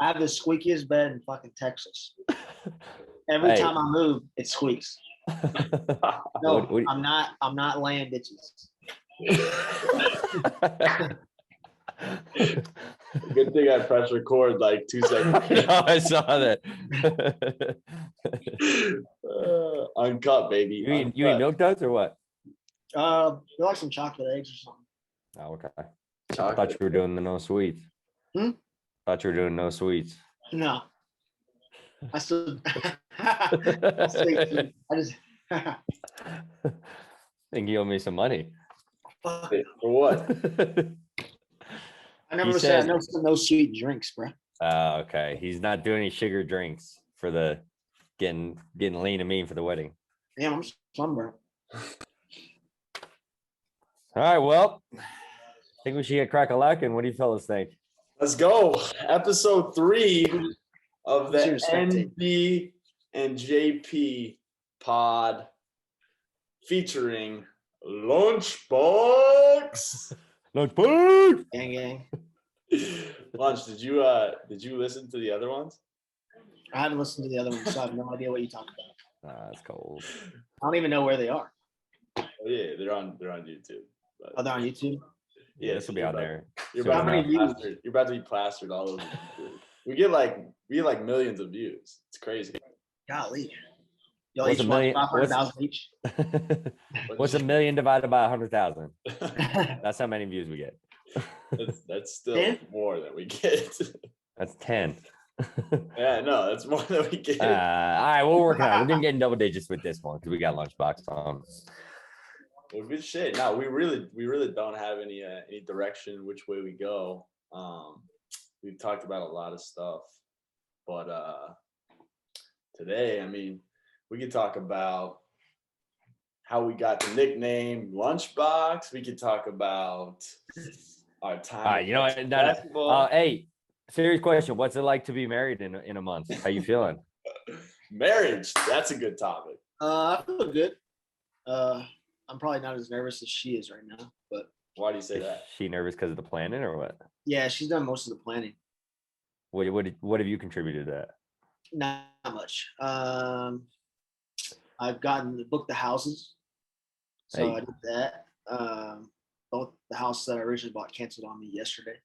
I have the squeakiest bed in fucking Texas. Every Hey. time I move, it squeaks. No, What- I'm not laying bitches. Good thing I pressed record like 2 seconds. No, I saw that. Uncut, baby. You eat Uncut. milk duds or what? You like some chocolate eggs or something? Oh, okay. I Chocolate. thought you were doing the no sweets. Thought you were doing no sweets. No. I still. I just. think you owe me some money. For what? I never He said said- no sweet drinks, bro. Okay. He's not doing any sugar drinks for the getting lean and mean for the wedding. Damn, I'm sunburned. All right. Well, I think we should get crack-a-lackin'. What do you fellas think? Let's go. Episode 3 of the Cheers, spectate. NB and JP pod featuring Lunchbox. Lunchbox! Gang, gang. Lunch, did you listen to the other ones? I haven't listened to the other one, so I have no idea what you talk about. That's cold. I don't even know where they are. Oh yeah, they're on YouTube. But Are they on YouTube? Yeah, this will be you're out about- there. You're soon about, How many to be views? plastered. You're about to be plastered all over YouTube. We get like millions of views. It's crazy. Golly. Y'all What's each a watch million- 500,000 each. What's 1 million divided by 100,000? That's how many views we get. that's still 10? more than we get. That's 10. Yeah, no, that's more than we get. All right, we'll work on it. We're gonna get in double digits with this one because we got Lunchbox on. Well, good shit. No, we really don't have any direction which way we go. We've talked about a lot of stuff, but today, I mean, we could talk about how we got the nickname Lunchbox. We could talk about our time. All right, you know what? Basketball. Hey, serious question. What's it like to be married in a month? How you feeling? Marriage. That's a good topic. I feel good. I'm probably not as nervous as she is right now, but Why do you say Is that? she nervous because of the planning or what? yeah, she's done most of the planning. What have you contributed to that? Not much. I've booked the houses, so Hey. I did that. Both the house that I originally bought canceled on me yesterday,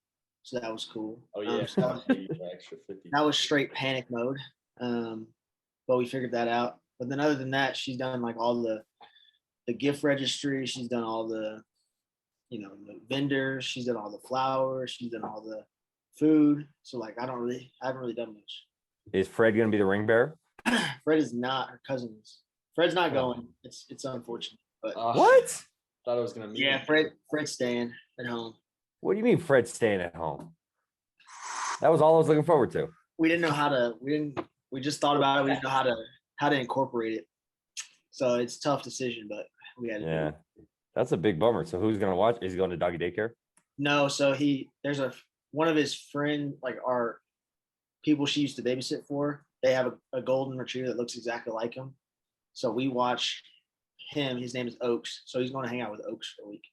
so that was cool. Oh yeah, So that was- extra 50. that was straight panic mode. But we figured that out. But then other than that, she's done like all the gift registry. She's done all the, the vendors. She's done all the flowers. She's done all the food. So like, I haven't really done much. Is Fred gonna be the ring bearer? Fred is not. Her cousin is. Fred's not going. It's unfortunate. But What? Thought I was gonna meet. yeah, Fred's staying at home. What do you mean Fred's staying at home? That was all I was looking forward to. We didn't know how to. We just thought about it. We didn't know how to incorporate it. So it's a tough decision, but we had to do Yeah. it. That's a big bummer. So who's gonna watch? Is he going to doggy daycare? No, so there's one of his friend, like our people she used to babysit for, they have a golden retriever that looks exactly like him. So we watch him. His name is Oaks. So he's going to hang out with Oaks for a week.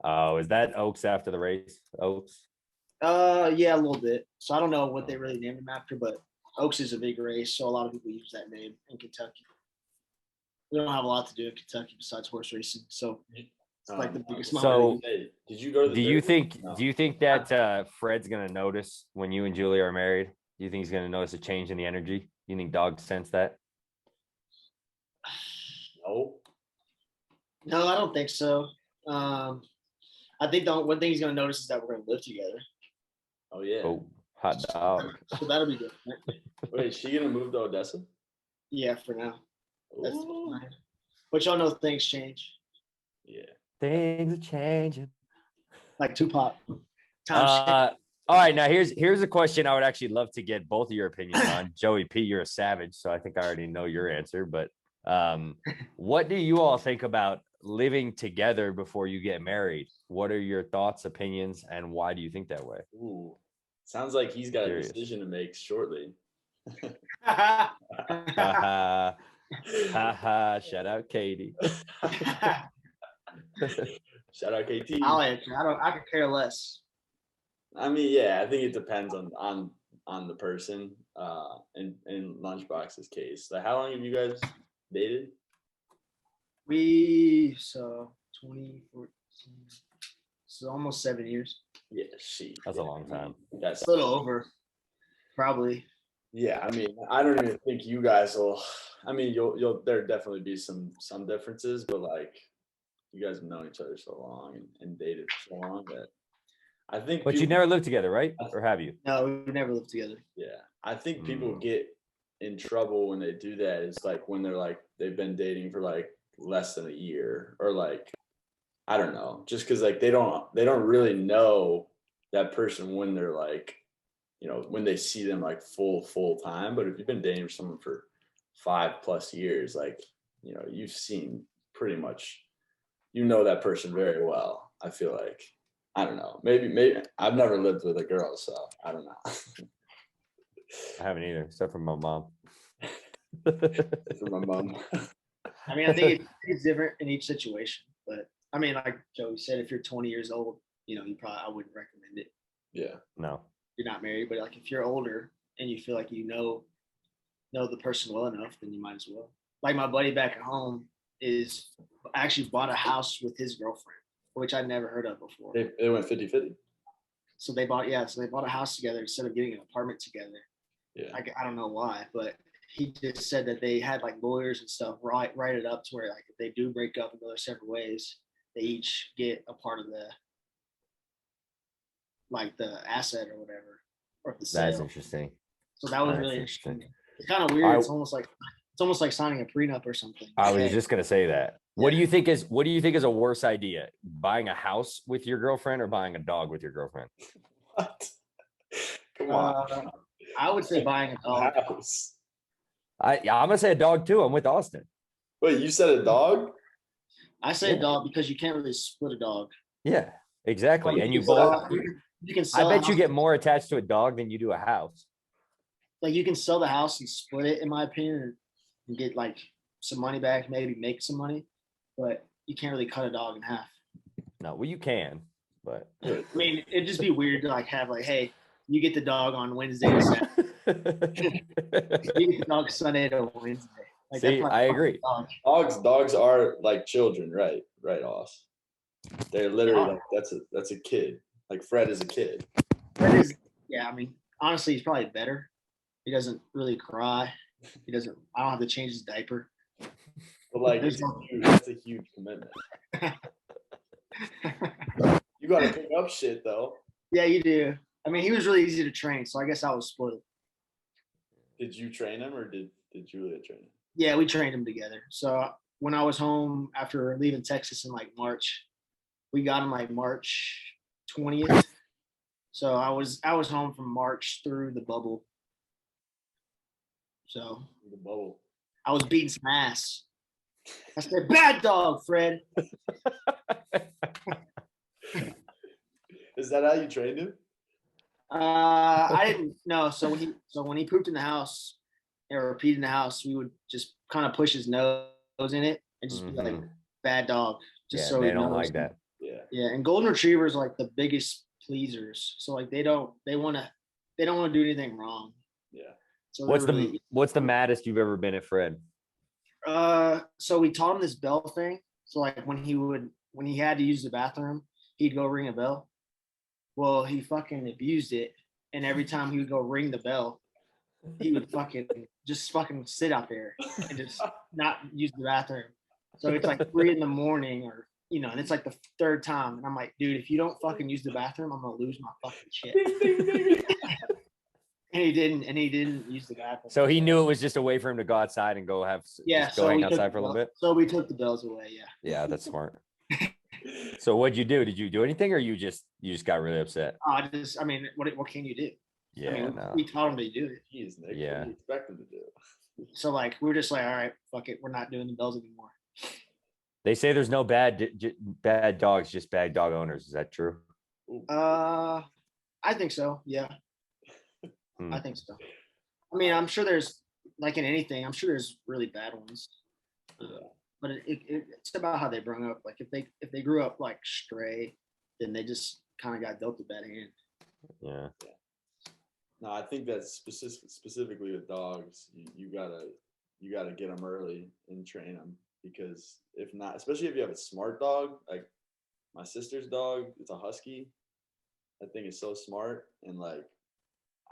Oh, is that Oaks after the race? Oaks? Yeah, a little bit. So I don't know what they really named him after, but Oaks is a big race, so a lot of people use that name in Kentucky. We don't have a lot to do in Kentucky besides horse racing, so it's like the biggest. So- Hey, did you go to the Do you derby? think No. do you think that Fred's gonna notice when you and Julie are married? Do you think he's gonna notice a change in the energy? You think dogs sense that? No. No, I don't think so. I think the one thing he's going to notice is that we're going to live together. Oh yeah. Oh, hot dog. So that'll be good. Wait, is she gonna move to Odessa? Yeah, for now. That's the Ooh. plan. But y'all know things change. Yeah. Things are changing. Like Tupac. Times All right, now here's a question I would actually love to get both of your opinions on. Joey P, you're a savage, so I think I already know your answer. But what do you all think about living together before you get married? What are your thoughts, opinions, and why do you think that way? Ooh. Sounds like he's got Curious. a decision to make shortly. Ha ha! Shout out Katie. Shout out KT. I'll answer. I could care less. I mean, yeah, I think it depends on on the person. In Lunchbox's case, like, how long have you guys dated? So 2014, so almost 7 years. Yeah, That's a long time. That's A little over, probably. yeah. I mean, I don't even think you guys will. I mean, you'll there'll definitely be some differences, but like, you guys have known each other so long and dated for so long that I think. But you never lived together, right? Or have you? No, we never lived together. Yeah, I think people get in trouble when they do that. It's like when they're like they've been dating for like less than a year, or like, I don't know, just because like they don't really know that person when they're like, when they see them like full time. But if you've been dating someone for 5+ years, like, you've seen pretty much, that person very well. I feel like, I don't know, maybe I've never lived with a girl, so I don't know. I haven't either, except for my mom. For my mom. I mean, I think it's different in each situation, but I mean, like Joey said, if you're 20 years old, I wouldn't recommend it. Yeah. No. You're not married, but like if you're older and you feel like know the person well enough, then you might as well. Like my buddy back at home is actually bought a house with his girlfriend, which I'd never heard of before. They went 50-50. So they bought a house together instead of getting an apartment together. Yeah. I don't know why, but he just said that they had like lawyers and stuff write it up to where like if they do break up and go their separate ways, they each get a part of the asset or whatever, or the sale. That's interesting. So that was really interesting. It's kind of weird. It's almost like signing a prenup or something. I was just gonna say that. What do you think is a worse idea? Buying a house with your girlfriend or buying a dog with your girlfriend? What? Come on. I would say buying a dog. House. I'm gonna say a dog too. I'm with Austin. Wait, you said a dog? I say a dog because you can't really split a dog. Yeah, exactly. Like, And you both. You can I bet you get more attached to a dog than you do a house. Like you can sell the house and split it, in my opinion, and get like some money back, maybe make some money, but you can't really cut a dog in half. No, well, you can, but I mean, it'd just be weird to like have like, hey, you get the dog on Wednesday to Saturday. You get the dog Sunday to Wednesday. Like, see, I agree. Dogs are like children, right? Right, Oz. They're literally like that's a kid. Like Fred is a kid. Yeah, I mean, honestly, he's probably better. He doesn't really cry. I don't have to change his diaper. But like, that's a huge commitment. You got to pick up shit though. Yeah, you do. I mean, he was really easy to train, so I guess I was spoiled. Did you train him or did Julia train him? Yeah, we trained him together. So when I was home after leaving Texas in like March, we got him like March 20th. So I was home from March through the bubble. So The bubble. I was beating some ass. I said, "Bad dog, Fred." Is that how you trained him? I didn't know. So when he pooped in the house or peed in the house, we would just kind of push his nose in it and just be like, "Bad dog." Just so they he don't knows. like that. Yeah. Yeah, and golden retrievers are like the biggest pleasers. So like they don't want to do anything wrong. Yeah. So what's the maddest you've ever been at Fred? So we taught him this bell thing. So like when he had to use the bathroom, he'd go ring a bell. Well, he fucking abused it, and every time he would go ring the bell, he would fucking sit out there and just not use the bathroom. So it's like 3 a.m, or and it's like the third time, and I'm like, dude, if you don't fucking use the bathroom, I'm gonna lose my fucking shit. And he didn't use the bathroom. So he knew it was just a way for him to go outside and go hang outside for a little bit. So we took the bells away. Yeah. Yeah, that's smart. So what'd you do? Did you do anything, or you just got really upset? I mean, what can you do? Yeah, I mean, we taught him to do it. Jeez, Nick, Yeah. what do you expect him to do? So like we were just like, all right, fuck it, we're not doing the bells anymore. They say there's no bad dogs, just bad dog owners. Is that true? I think so. Yeah. I think so. I mean, I'm sure there's like in anything. I'm sure there's really bad ones. But it's about how they bring up. Like if they grew up like stray, then they just kind of got dealt a bad hand. Yeah. No, I think that's specifically with dogs. You gotta get them early and train them, because if not, especially if you have a smart dog, like my sister's dog, it's a husky. That thing is so smart, and like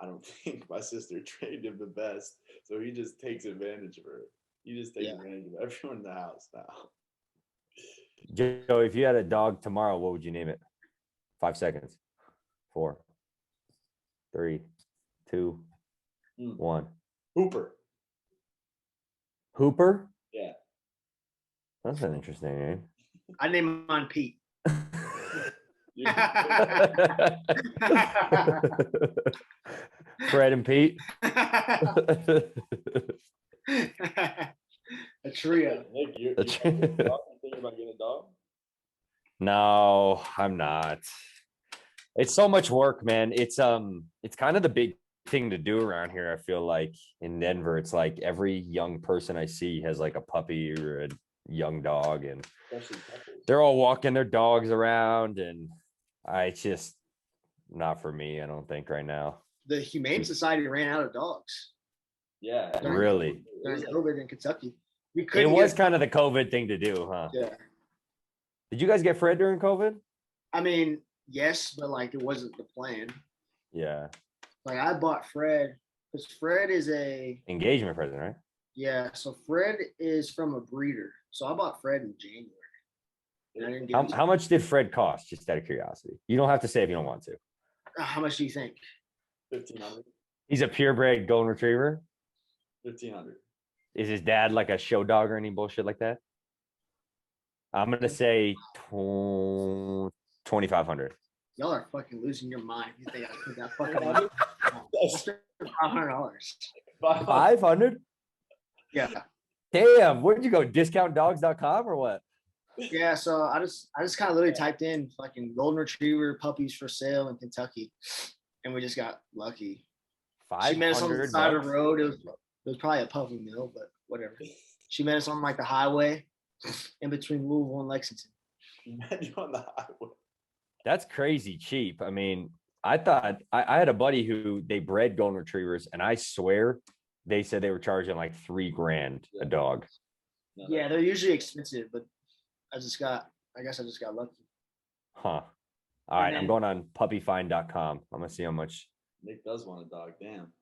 I don't think my sister trained him the best, so he just takes advantage of her. He just takes advantage of everyone in the house now. Joe, if you had a dog tomorrow, what would you name it? 5 seconds. 4, 3, 2, 1. Hooper. Hooper? Yeah. That's an interesting name. I name mine Pete. Fred and Pete. A trio. Nick, you thinking about getting a dog? No, I'm not. It's so much work, man. It's kind of the big thing to do around here. I feel like in Denver, it's like every young person I see has like a puppy or a young dog, and they're all walking their dogs around, and it's just not for me, I don't think, right now. The Humane Society ran out of dogs. Yeah. Really? During COVID in Kentucky. It was kind of the COVID thing to do, huh? Yeah. Did you guys get Fred during COVID? I mean, yes, but like it wasn't the plan. Yeah. Like I bought Fred because Fred is a engagement present, right? Yeah. So Fred is from a breeder. So I bought Fred in January. And I didn't get How much did Fred cost? Just out of curiosity. You don't have to say if you don't want to. How much do you think? $1,500. He's a purebred golden retriever. $1,500. Is his dad like a show dog or any bullshit like that? I'm gonna say 2,500. Y'all are fucking losing your mind. You think I put that fucking money? $500. 500? Yeah. Damn, where'd you go? Discountdogs.com or what? Yeah, so I just kind of literally typed in fucking golden retriever puppies for sale in Kentucky, and we just got lucky. She met us on the side of the road. It was probably a puppy mill, but whatever. She met us on like the highway in between Louisville and Lexington. Imagine on the highway. That's crazy cheap. I mean, I thought I had a buddy who they bred golden retrievers, and I swear they said they were charging like $3,000 a dog. Yeah, they're usually expensive, but I guess I just got lucky. Huh. All right, I'm going on puppyfind.com. I'm gonna see how much. Nick does want a dog. Damn.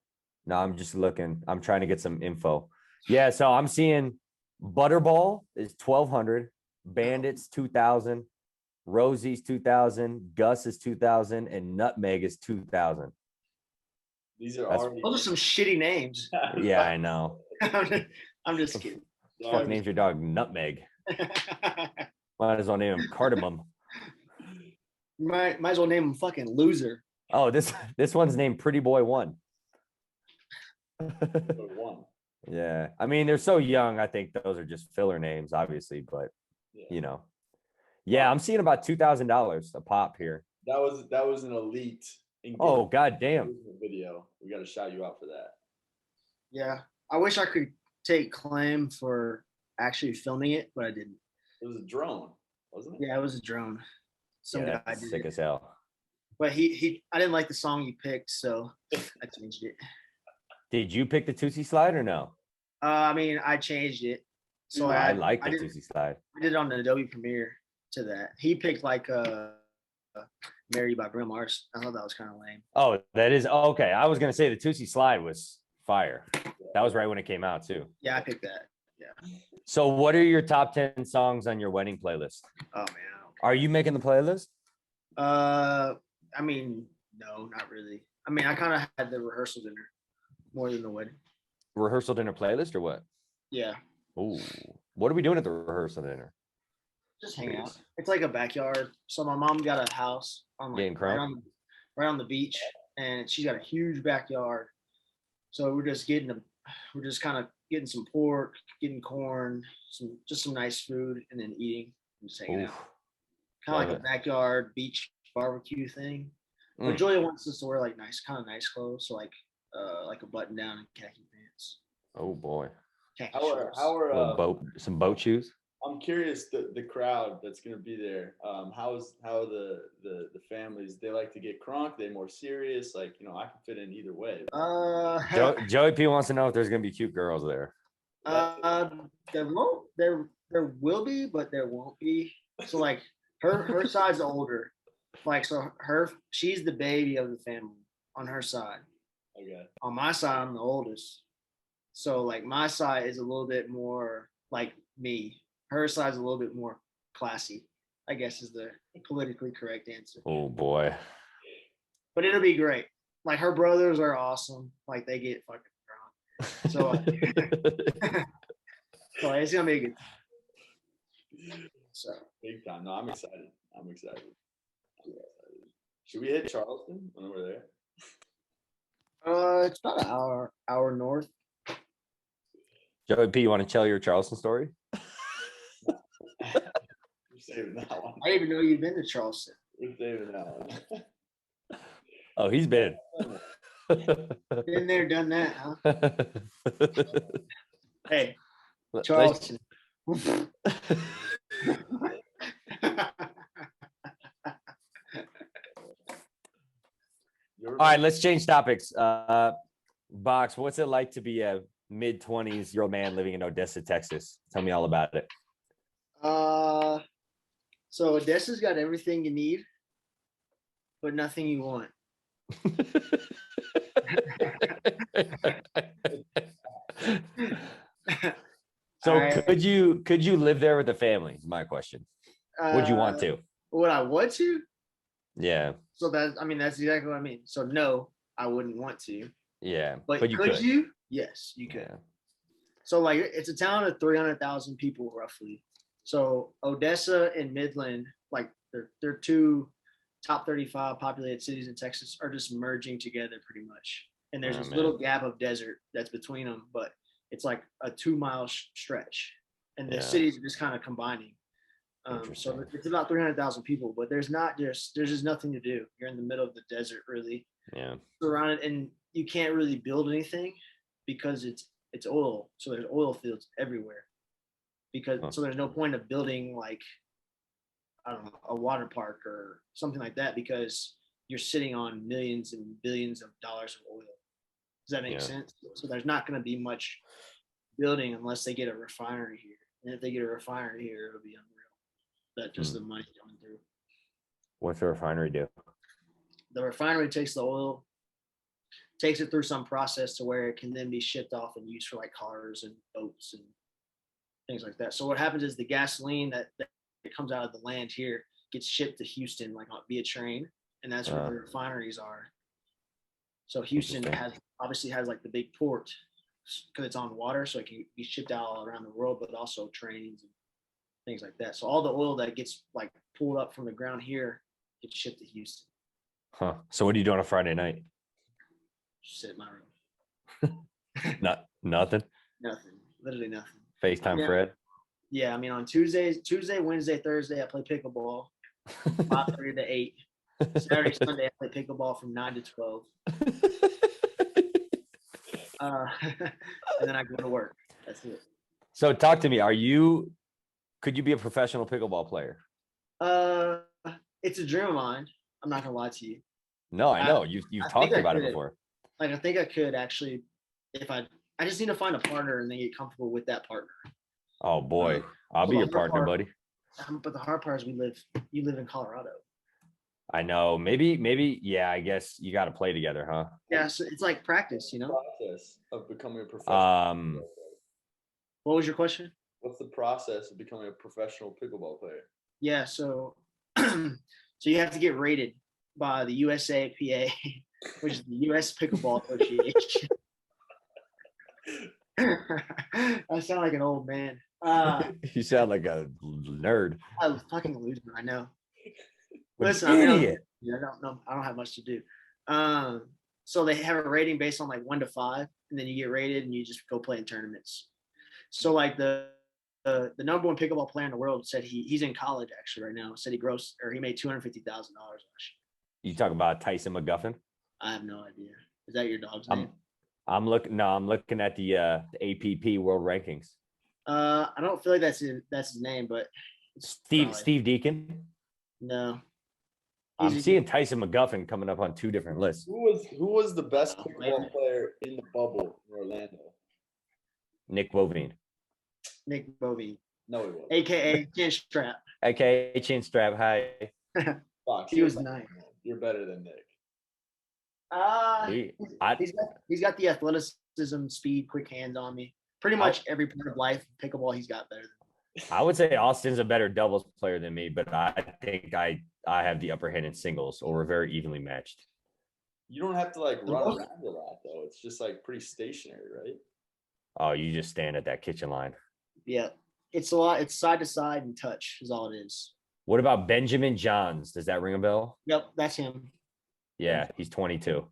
No, I'm just looking. I'm trying to get some info. Yeah, so I'm seeing Butterball is 1,200, Bandits 2,000, Rosie's 2,000, Gus is 2,000, and Nutmeg is 2,000. Those are some shitty names. Yeah, I know. I'm just kidding. Fuck names your dog Nutmeg. Might as well name him Cardamom. Might as well name him fucking Loser. Oh, this one's named Pretty Boy 1. Yeah, I mean they're so young. I think those are just filler names, obviously, but you know, yeah, I'm seeing about $2,000 a pop here. That was an elite. Oh god damn! Video. We got to shout you out for that. Yeah, I wish I could take claim for actually filming it, but I didn't. It was a drone, wasn't it? Yeah, it was a drone. Some guy did sick as hell. But I didn't like the song you picked, so I changed it. Did you pick the Tootsie Slide or no? I mean, I changed it. So I like the Tootsie Slide. I did it on the Adobe Premiere to that. He picked like Mary by Bruno Mars. I thought that was kind of lame. Oh, that is okay. I was gonna say the Tootsie Slide was fire. That was right when it came out too. Yeah, I picked that. Yeah. So what are your top 10 songs on your wedding playlist? Oh man. Are you making the playlist? I mean, no, not really. I mean, I kind of had the rehearsal dinner more than the wedding. Rehearsal dinner playlist or what? Yeah. Oh, what are we doing at the rehearsal dinner? Just hang out. It's like a backyard. So my mom got a house on like right on the beach, and she's got a huge backyard. So we're just kind of getting some pork, getting corn, some nice food, and then eating and just hanging out. Kind of like a backyard beach barbecue thing. But Julia wants us to wear like kind of nice clothes, so like a button down and khaki pants. Oh boy. How are some boat shoes? I'm curious the crowd that's gonna be there. How the families? They like to get crunk. They more serious. Like I can fit in either way. Joey P wants to know if there's gonna be cute girls there. There will be, but there won't be. So like her side's older. Like so she's the baby of the family on her side. Okay. On my side, I'm the oldest. So like my side is a little bit more like me. Her side's a little bit more classy, I guess is the politically correct answer. Oh boy. But it'll be great. Like her brothers are awesome. Like they get fucking drunk. So, so it's gonna be good. So Big time. No, I'm excited. Should we hit Charleston when we're there? it's about an hour north. Joey P, you want to tell your Charleston story? We're saving that one. I didn't even know you'd been to Charleston. We're saving that one. Oh, he's been. Been there, done that, huh? Hey, Let's- Charleston. All right, let's change topics. Box, what's it like to be a mid-20s-year-old man living in Odessa, Texas? Tell me all about it. So Odessa's got everything you need, but nothing you want. So could you live there with a family? Is my question. Would you want to? Would I want to? Yeah. So that's exactly what I mean. So no, I wouldn't want to. Yeah. But you could you? Yes, you could. Yeah. So like it's a town of 300,000 people roughly. So Odessa and Midland, like they're two top 35 populated cities in Texas, are just merging together pretty much. And there's this little gap of desert that's between them, but it's like a 2-mile stretch, and the cities are just kind of combining. So it's about 300,000 people, but there's just nothing to do. You're in the middle of the desert, really. Yeah. Surrounded, and you can't really build anything because it's oil. So there's oil fields everywhere. So there's no point of building like, I don't know, a water park or something like that, because you're sitting on millions and billions of dollars of oil. Does that make sense? So there's not going to be much building unless they get a refinery here. And if they get a refinery here, it'll be unreal. That just the money coming through. What's the refinery do? The refinery takes the oil, takes it through some process to where it can then be shipped off and used for like cars and boats and things like that. So what happens is the gasoline that comes out of the land here gets shipped to Houston like via train, and that's where the refineries are. So Houston obviously has like the big port because it's on water, so it can be shipped out all around the world, but also trains and things like that. So all the oil that gets like pulled up from the ground here gets shipped to Houston. Huh. So what do you do on a Friday night? Just sit in my room. Nothing. Nothing. Literally nothing. FaceTime Fred. Yeah, I mean on Tuesday, Wednesday, Thursday, I play pickleball, 5:30 to 8. Saturday, Sunday, I play pickleball from 9 to 12. And then I go to work. That's it. So talk to me. Could you be a professional pickleball player? It's a dream of mine. I'm not gonna lie to you. No, I know. You've talked about it before. Like I think I could actually, if I just need to find a partner and then get comfortable with that partner. Oh boy, I'll be your partner, buddy. But the hard part is you live in Colorado. I know. Maybe. Yeah, I guess you got to play together, huh? Yeah, so it's like practice, Process of becoming a professional. What was your question? What's the process of becoming a professional pickleball player? Yeah, so you have to get rated by the USAPA, which is the U.S. Pickleball Association. I sound like an old man. You sound like a nerd. I'm a fucking loser, I know. Listen, idiot. I don't know. I don't have much to do. So they have a rating based on like 1 to 5, and then you get rated and you just go play in tournaments. So like the number one pickleball player in the world said he's in college actually right now. Said he made $250,000 last year. You talking about Tyson McGuffin? I have no idea. Is that your dog's name? I'm looking at the APP world rankings. I don't feel like that's his name, but it's probably, Steve Deacon. no. I'm He's- seeing Tyson McGuffin coming up on 2 different lists. Who was the best Oh, pickleball man. player in the bubble in Orlando? Nick Bovine, Nick Bovine, No, he wasn't. aka Chin Strap. aka Chin Strap. Hi. Fox, He you're was better nice. than him. You're better than Nick. He's got the athleticism, speed, quick hands on me. Pretty much every part of life, pickleball, he's got better than. I would say Austin's a better doubles player than me, but I think I have the upper hand in singles, or we're very evenly matched. You don't have to like run around a lot though. It's just like pretty stationary, right? Oh, you just stand at that kitchen line. Yeah, it's a lot. It's side to side and touch is all it is. What about Benjamin Johns? Does that ring a bell? Yep, that's him. Yeah, he's 22. All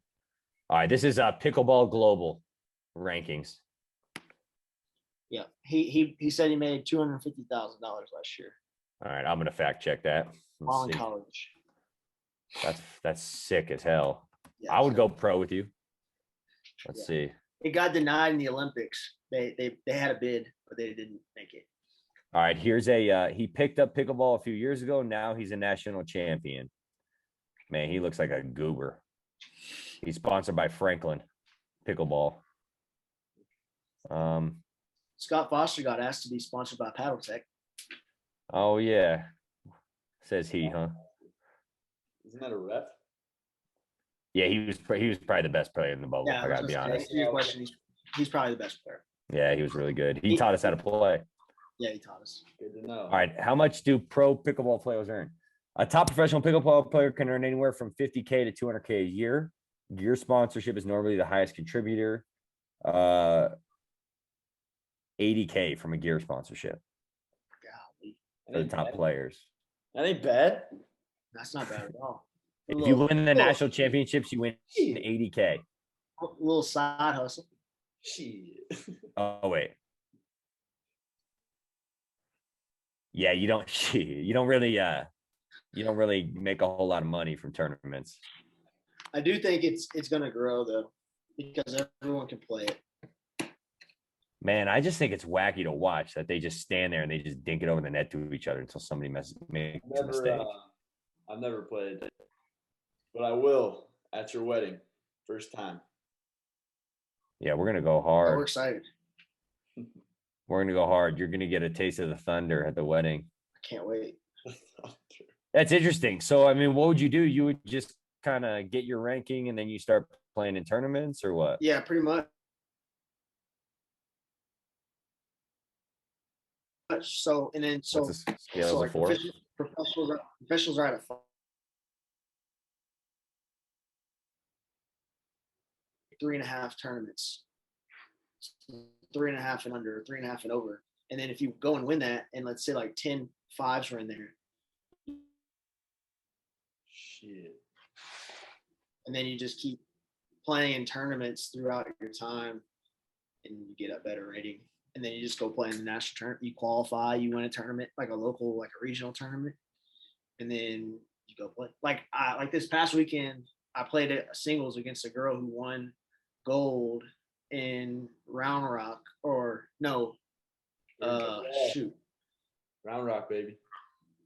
right, this is Pickleball Global rankings. Yeah, he said he made $250,000 last year All right, I'm gonna fact check that. while Let's in see. college. That's sick as hell. Yeah, I would so go pro with you. Let's Yeah. see. it got denied in the Olympics. They had a bid, but they didn't make it. All right, here's he picked up pickleball a few years ago. Now he's a national champion. Man, he looks like a goober. He's sponsored by Franklin Pickleball. Scott Foster got asked to be sponsored by Paddle Tech. Oh yeah, says he, huh? Isn't that a ref? Yeah, he was probably the best player in the bubble. Yeah, I gotta be to honest. answer your question, he's probably the best player. Yeah, he was really good. He taught us how to play. Yeah, he taught us. Good to know. All right, how much do pro pickleball players earn? A top professional pickleball player can earn anywhere from $50K to $200K a year. Gear sponsorship is normally the highest contributor. 80K from a gear sponsorship Golly, for the top players. That ain't bad. that's not bad at all. If you win the national championships, you win 80K. A little side hustle. Shit. Oh wait. Yeah, you don't really make a whole lot of money from tournaments. I do think it's gonna grow though, because everyone can play it. Man, I just think it's wacky to watch that they just stand there and they just dink it over the net to each other until somebody makes a mistake. I've never played, but I will at your wedding, first time. Yeah, we're gonna go We're hard. excited. We're gonna go hard. You're gonna get a taste of the thunder at the wedding. I can't wait. That's interesting. So, I mean, what would you do? You would just kind of get your ranking and then you start playing in tournaments, or what? Yeah, pretty much. So and then so What's the scale so of like four? professionals are at a 3.5 tournaments, 3.5 and under, 3.5 and over. And then if you go and win that, and let's say like 10 fives are in there, Shit. and then you just keep playing in tournaments throughout your time, and you get a better rating. And then you just go play in the national tournament. You qualify, you win a tournament, like a local, like a regional tournament, and then you go play. Like this past weekend, I played a singles against a girl who won gold in Round Rock, or no, shoot, Round Rock, baby.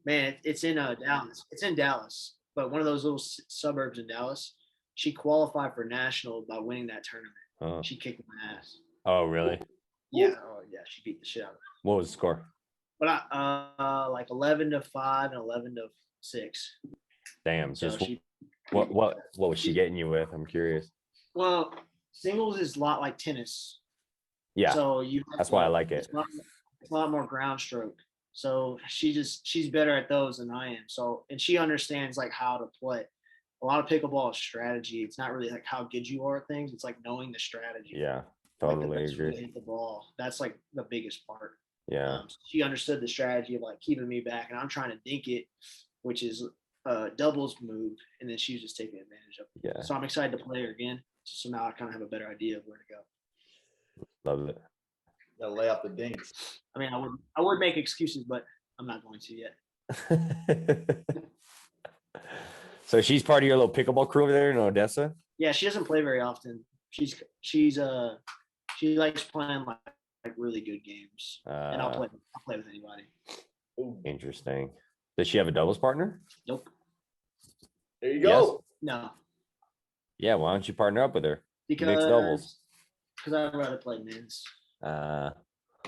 man, it's in Dallas. It's in Dallas, but one of those little suburbs in Dallas. She qualified for national by winning that tournament. Oh. She kicked my ass. Oh, really? Yeah, she beat the shit out of her. What was the score? But I like 11-5 and 11-6. Damn. So Just she, what was she getting you with? I'm curious. well, singles is a lot like tennis. Yeah. So that's why I like it. It's a lot more ground stroke. So she's better at those than I am. So, and she understands like how to play. A lot of pickleball is strategy. It's not really like how good you are at things. It's like knowing the strategy. Yeah, Like totally the best way to agree. hit the ball. That's like the biggest part. Yeah. She understood the strategy of like keeping me back, and I'm trying to dink it, which is a doubles move, and then she's just taking advantage of it. Yeah. So I'm excited to play her again. So now I kind of have a better idea of where to go. Love it. Gotta lay off the dinks. I mean, I would make excuses, but I'm not going to yet. So she's part of your little pickleball crew over there in Odessa? Yeah, she doesn't play very often. She likes playing like really good games, and I'll play with anybody. Interesting. Does she have a doubles partner? Nope. There you go. No. Yeah, why don't you partner up with her? Because Mixed doubles. I'd rather play men's. I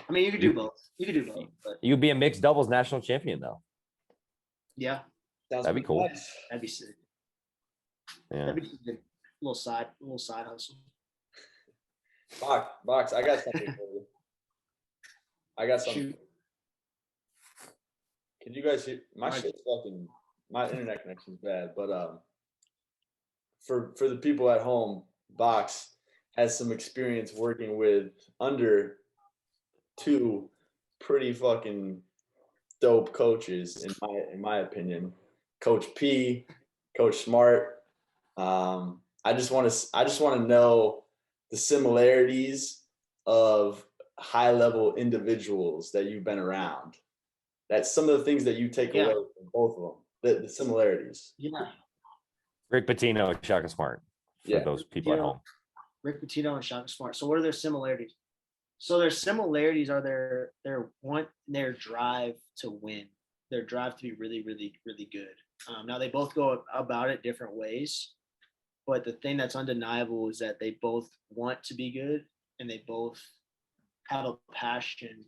mean, you could do both. You could do both, but you'd be a mixed doubles national champion though. yeah, that'd be cool. That'd be sick. Yeah. That'd be a little side hustle. Box, I got something for you. I got something. Shoot. Can you guys hear my shit's fucking my internet connection's bad, but for the people at home, Box has some experience working with under two pretty fucking dope coaches in my opinion. Coach P, Coach Smart. I just want to know the similarities of high level individuals that you've been around. That's some of the things that you take away from both of them. The similarities. Yeah. Rick Pitino and Shaka Smart. For those people at home. Rick Pitino and Shaka Smart. So what are their similarities? So their similarities are their drive to win, their drive to be really, really, really good. Now they both go about it different ways, but the thing that's undeniable is that they both want to be good and they both have a passion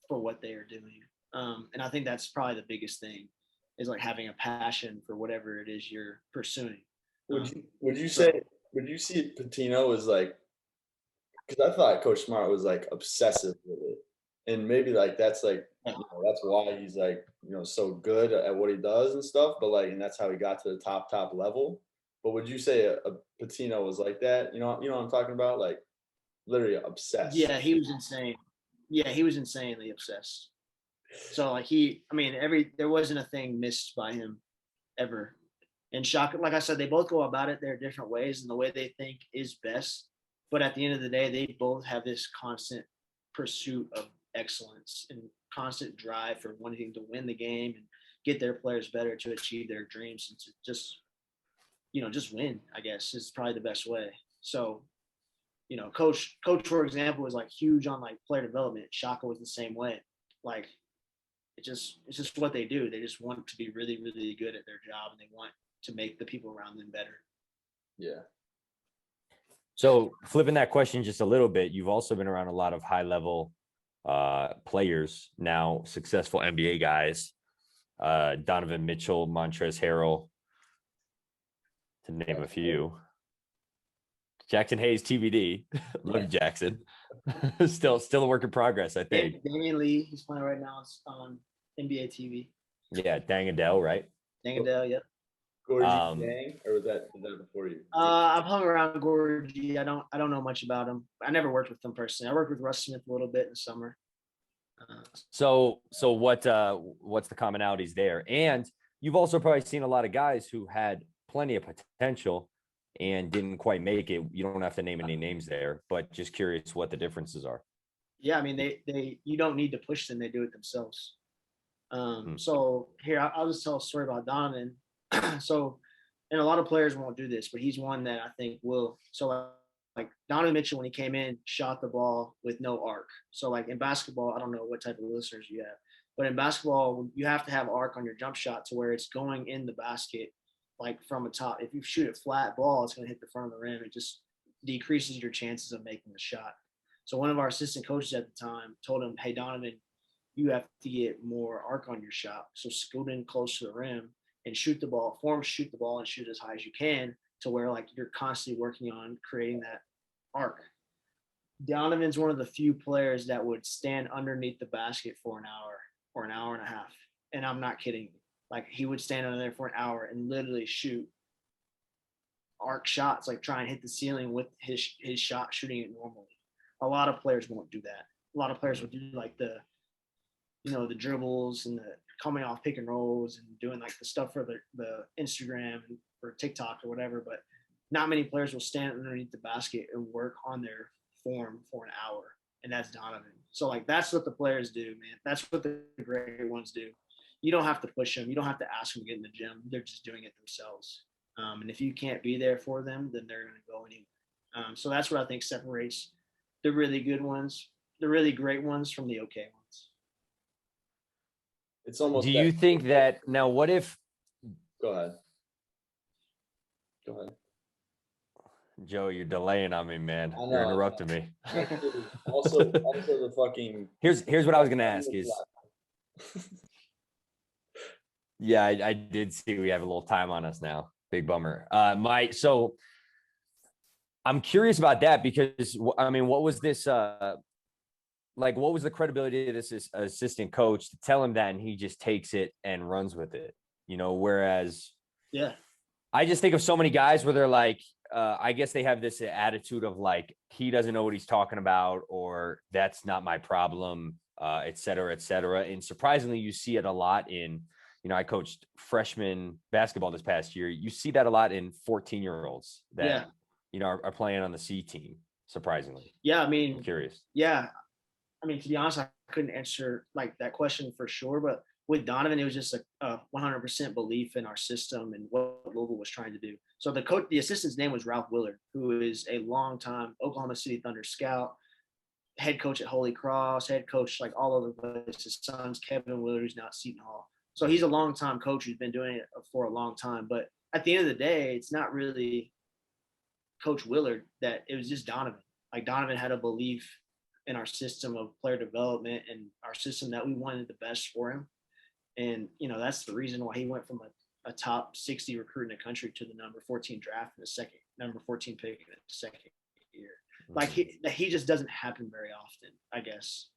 for what they are doing. And I think that's probably the biggest thing is like having a passion for whatever it is you're pursuing. Would you see Pitino as like, because I thought Coach Smart was like obsessive with it, and maybe like that's like that's why he's like so good at what he does and stuff. But like, and that's how he got to the top level. But would you say a Pitino was like that? You know what I'm talking about? Like literally obsessed. Yeah, he was insane. Yeah, he was insanely obsessed. So like there wasn't a thing missed by him ever. And Shaka, like I said, they both go about it their different ways and the way they think is best. But at the end of the day, they both have this constant pursuit of excellence and constant drive for wanting to win the game and get their players better to achieve their dreams and to just win, I guess, is probably the best way. So, Coach, for example, is like huge on like player development. Shaka was the same way. Like it's just what they do. They just want to be really, really good at their job and they want to make the people around them better. Yeah. So flipping that question just a little bit, you've also been around a lot of high level players, now successful NBA guys, Donovan Mitchell, Montrezl Harrell, to name a few. Jackson Hayes, TBD. Love Jackson. still a work in progress, I think. Damian Lee, he's playing right now on NBA TV. Yeah, Dang Adele, right? Dang Adele, yep. Gorgie Dang, or was that before you? I've hung around Gorgie. I don't know much about him. I never worked with them personally. I worked with Russ Smith a little bit in the summer. So what's the commonalities there? And you've also probably seen a lot of guys who had plenty of potential and didn't quite make it. You don't have to name any names there, but just curious what the differences are. Yeah, I mean, they you don't need to push them; they do it themselves. So here, I'll just tell a story about Donovan. So, and a lot of players won't do this, but he's one that I think will. So, like Donovan Mitchell, when he came in, shot the ball with no arc. So, like in basketball, I don't know what type of listeners you have, but in basketball, you have to have arc on your jump shot to where it's going in the basket, like from a top. If you shoot a flat ball, it's going to hit the front of the rim. It just decreases your chances of making the shot. So, one of our assistant coaches at the time told him, "Hey, Donovan, you have to get more arc on your shot. So, scoot in close to the rim and shoot the ball and shoot as high as you can to where like you're constantly working on creating that arc." Donovan's one of the few players that would stand underneath the basket for an hour or an hour and a half. And I'm not kidding. Like he would stand under there for an hour and literally shoot arc shots, like try and hit the ceiling with his shot, shooting it normally. A lot of players won't do that. A lot of players would do like the dribbles and the coming off pick and rolls and doing like the stuff for the Instagram or TikTok or whatever, but not many players will stand underneath the basket and work on their form for an hour. And that's Donovan. So like, that's what the players do, man. That's what the great ones do. You don't have to push them. You don't have to ask them to get in the gym. They're just doing it themselves. And if you can't be there for them, then they're going to go anyway. So that's what I think separates the really good ones. the really great ones from the okay ones. It's almost. Do you think that now? What if? Go ahead. Go ahead. Joe, you're delaying on me, man. I know, You're I know. interrupting me. Also the fucking. Here's what I was gonna ask is. Yeah, I did see we have a little time on us now. Big bummer. So I'm curious about that because I mean, what was this? Like, what was the credibility of this assistant coach to tell him that, and he just takes it and runs with it? You know, whereas, Yeah, I just think of so many guys where they're like, I guess they have this attitude of like, he doesn't know what he's talking about, or that's not my problem, et cetera, et cetera. And surprisingly, you see it a lot in, you know, I coached freshman basketball this past year. You see that a lot in 14-year-olds that, yeah, you know, are playing on the C team, surprisingly. yeah. I I'm mean, curious. yeah. I mean, to be honest, I couldn't answer like that question for sure. But with Donovan, it was just a 100% belief in our system and what Louisville was trying to do. So the assistant's name was Ralph Willard, who is a longtime Oklahoma City Thunder scout, head coach at Holy Cross, head coach like all over the place. His son's Kevin Willard, who's now at Seton Hall. So he's a longtime coach who's been doing it for a long time. But at the end of the day, it's not really Coach Willard that it was just Donovan. Like Donovan had a belief in our system of player development and our system that we wanted the best for him. And, you know, that's the reason why he went from a top 60 recruit in the country to the number 14 draft in the second, number 14 pick in the second year. Like he just doesn't happen very often, I guess.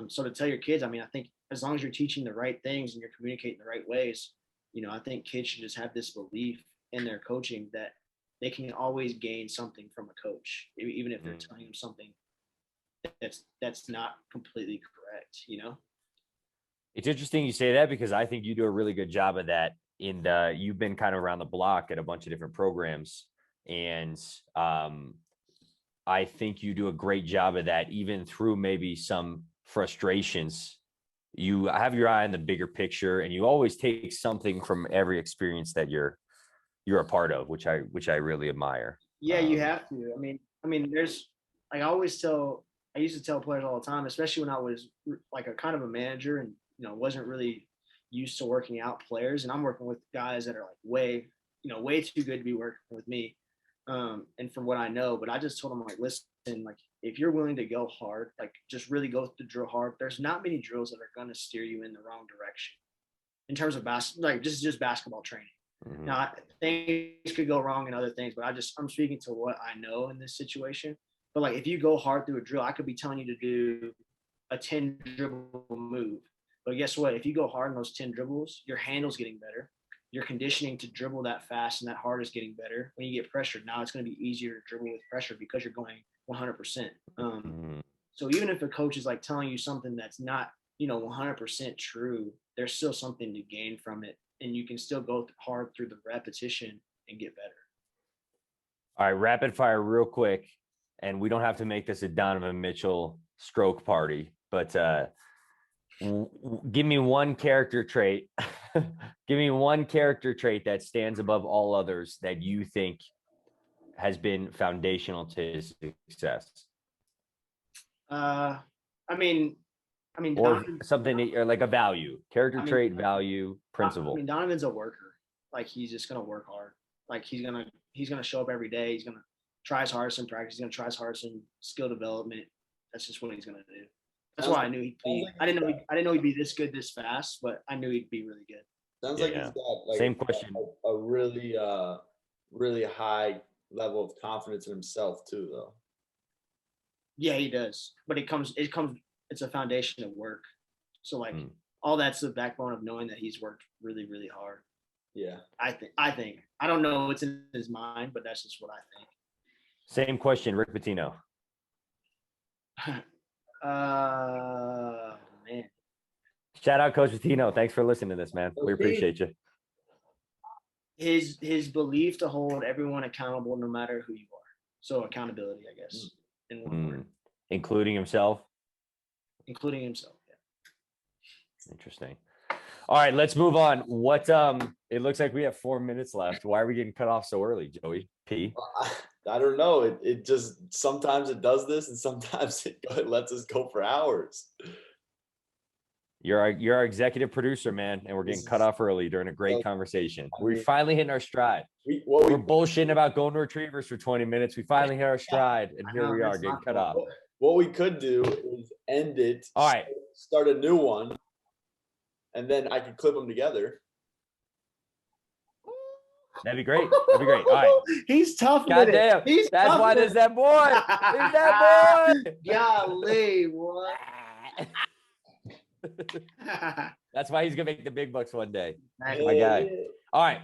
So to tell your kids, I mean, I think as long as you're teaching the right things and you're communicating the right ways, you know, I think kids should just have this belief in their coaching that they can always gain something from a coach, even if they're telling them something that's not completely correct, you know? It's interesting you say that because I think you do a really good job of that. You've been kind of around the block at a bunch of different programs, and I think you do a great job of that, even through maybe some frustrations. You have your eye on the bigger picture, and you always take something from every experience that you're a part of, which I really admire. Yeah, you have to. I mean, there's I used to tell players all the time, especially when I was like a kind of a manager and, you know, wasn't really used to working out players. And I'm working with guys that are like way too good to be working with me. And from what I know, but I just told them like, listen, like if you're willing to go hard, like just really go the drill hard, there's not many drills that are going to steer you in the wrong direction in terms of like just basketball training. Mm-hmm. Now, things could go wrong in other things, but I'm speaking to what I know in this situation. But like, if you go hard through a drill, I could be telling you to do a 10 dribble move. But guess what? If you go hard in those 10 dribbles, your handle's getting better. Your conditioning to dribble that fast and that hard is getting better. When you get pressured, now it's going to be easier to dribble with pressure because you're going 100%. So even if a coach is like telling you something that's not, you know, 100% true, there's still something to gain from it. And you can still go hard through the repetition and get better. All right, rapid fire real quick. And we don't have to make this a Donovan Mitchell stroke party, but give me one character trait. Give me one character trait that stands above all others that you think has been foundational to his success. I mean, or Donovan, something or like a value, character trait, value, principle. I mean, Donovan's a worker. Like he's just gonna work hard. Like he's gonna show up every day. He's gonna try his hardest in practice. He's gonna try his hardest in skill development. That's just what he's gonna do. That's why I knew he'd be. I didn't know he'd be this good this fast, but I knew he'd be really good. Sounds like he's got like same question. A really really high level of confidence in himself too, though. Yeah, he does. But it's a foundation of work. So like all that's the backbone of knowing that he's worked really, really hard. Yeah. I think. I don't know what's in his mind, but that's just what I think. Same question, Rick Pitino. Man. Shout out Coach Pitino. Thanks for listening to this, man. We appreciate you. His belief to hold everyone accountable no matter who you are. So accountability, I guess, in one word. Including himself? Including himself, yeah. Interesting. All right, let's move on. What it looks like we have 4 minutes left. Why are we getting cut off so early, Joey P? I don't know. It just sometimes it does this, and sometimes it lets us go for hours. You're our executive producer, man, and we're getting cut off early during a great conversation. We're finally hitting our stride. We're bullshitting about golden retrievers for 20 minutes. We finally hit our stride, and here we are getting cut off. What we could do is end it. All right. Start a new one, and then I could clip them together. That'd be great. That'd be great. All right. He's tough. Goddamn. That's why there's that boy. There's that boy. Golly, what? That's why he's gonna make the big bucks one day. My guy. All right.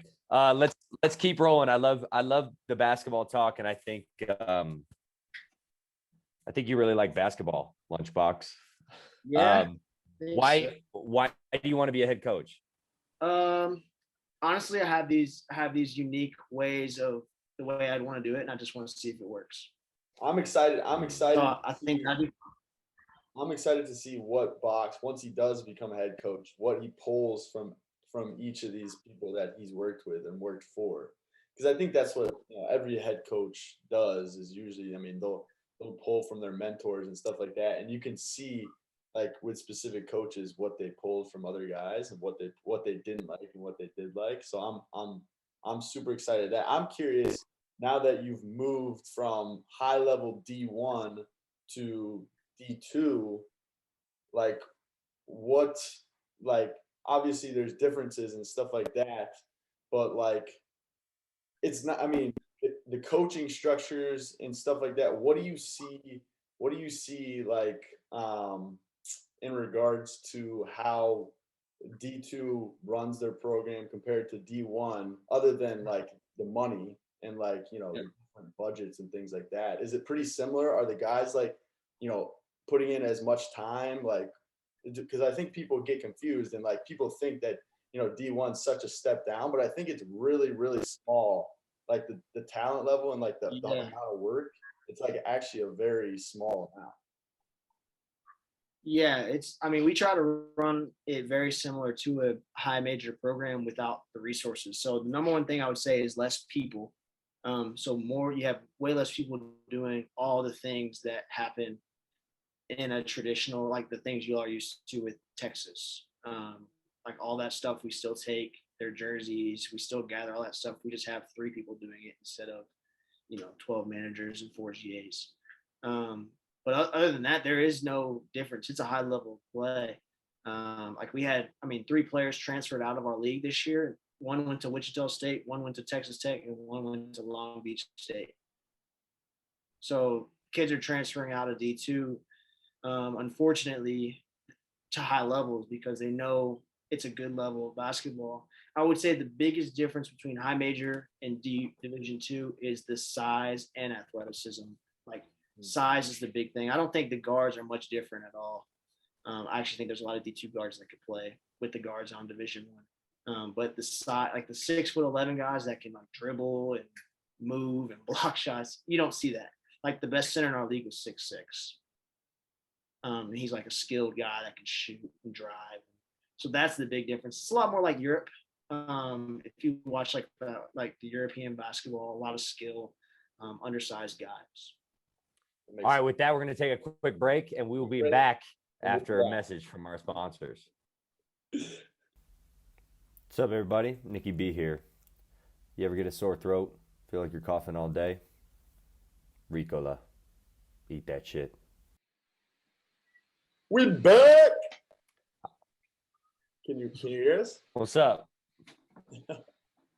Let's keep rolling. I love the basketball talk, and I think you really like basketball, Lunchbox. Yeah. Why do you want to be a head coach? Honestly, I have these unique ways of the way I'd want to do it, and I just want to see if it works. I'm excited. So I'm excited to see what Box, once he does become a head coach, what he pulls from each of these people that he's worked with and worked for. Because I think that's what every head coach does is usually, I mean, they'll pull from their mentors and stuff like that. And you can see like with specific coaches what they pulled from other guys and what they didn't like and what they did like. So I'm super excited that I'm curious now that you've moved from high level D1 to D2, like what, like obviously there's differences and stuff like that, but like it's not, I mean, the coaching structures and stuff like that, what do you see like in regards to how D2 runs their program compared to D1, other than like the money and like, the different budgets and things like that? Is it pretty similar? Are the guys like, putting in as much time? Like, because I think people get confused and like people think that, D1's such a step down, but I think it's really, really small. Like the talent level and like the amount of work, it's like actually a very small amount. Yeah, we try to run it very similar to a high major program without the resources. So the number one thing I would say is less people. So you have way less people doing all the things that happen in a traditional, like the things you are used to with Texas. Like all that stuff, we still take their jerseys, we still gather all that stuff. We just have 3 people doing it instead of, 12 managers and 4 GAs. But other than that, there is no difference. It's a high level play. Like we had, 3 players transferred out of our league this year. One went to Wichita State, one went to Texas Tech, and one went to Long Beach State. So kids are transferring out of D2, unfortunately, to high levels because they know it's a good level of basketball. I would say the biggest difference between high major and D Division II is the size and athleticism. Like size is the big thing. I don't think the guards are much different at all. I actually think there's a lot of D2 guards that could play with the guards on Division I. But the size, like the 6'11" guys that can like dribble and move and block shots, you don't see that. Like the best center in our league was 6'6". He's like a skilled guy that can shoot and drive. So that's the big difference. It's a lot more like Europe. If you watch like the European basketball, a lot of skill, undersized guys. All right, with that, we're going to take a quick break, and we will be back after a message from our sponsors. What's up, everybody? Nikki B here. You ever get a sore throat? Feel like you're coughing all day? Ricola. Eat that shit. We back. Can you hear us? What's up?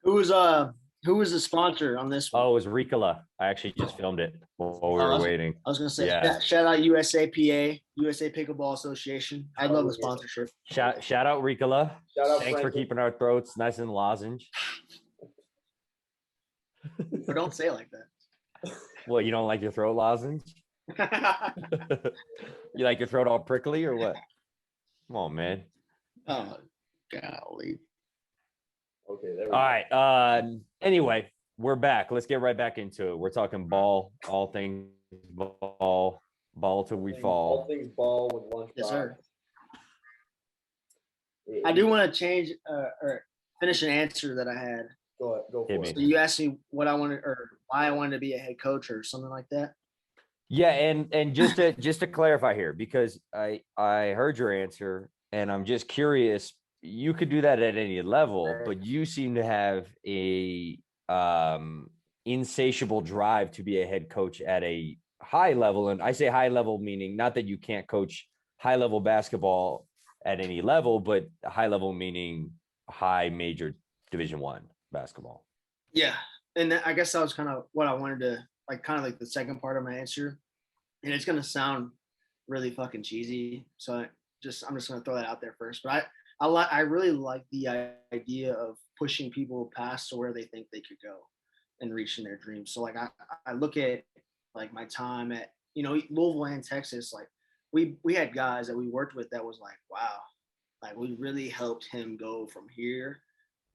Who was the sponsor on this one? Oh, it was Ricola. I actually just filmed it while we were waiting. I was gonna say, shout out USAPA, USA Pickleball Association. I love the sponsorship. Shout out Ricola. Shout out Thanks for keeping our throats nice and lozenge. But don't say it like that. Well, you don't like your throat lozenge? You like your throat all prickly or what? Come on, man. Oh, golly. Okay, there we go. All right. Anyway, we're back. Let's get right back into it. We're talking ball, all things ball till we fall. All things ball with Lunchbox. Yes, sir. I do want to change or finish an answer that I had. Go Hit for me. it. So you asked me what I wanted or why I wanted to be a head coach or something like that. Yeah, and just to clarify here, because I heard your answer, and I'm just curious. You could do that at any level, but you seem to have a insatiable drive to be a head coach at a high level. And I say high level meaning not that you can't coach high level basketball at any level, but high level meaning high major Division I basketball. Yeah, and I guess that was kind of what I wanted to like, kind of like the second part of my answer. And it's gonna sound really fucking cheesy, so I'm just gonna throw that out there first. But I really like the idea of pushing people past to where they think they could go and reaching their dreams. So like I look at like my time at Louisville and Texas, like we had guys that we worked with that was like, wow, like we really helped him go from here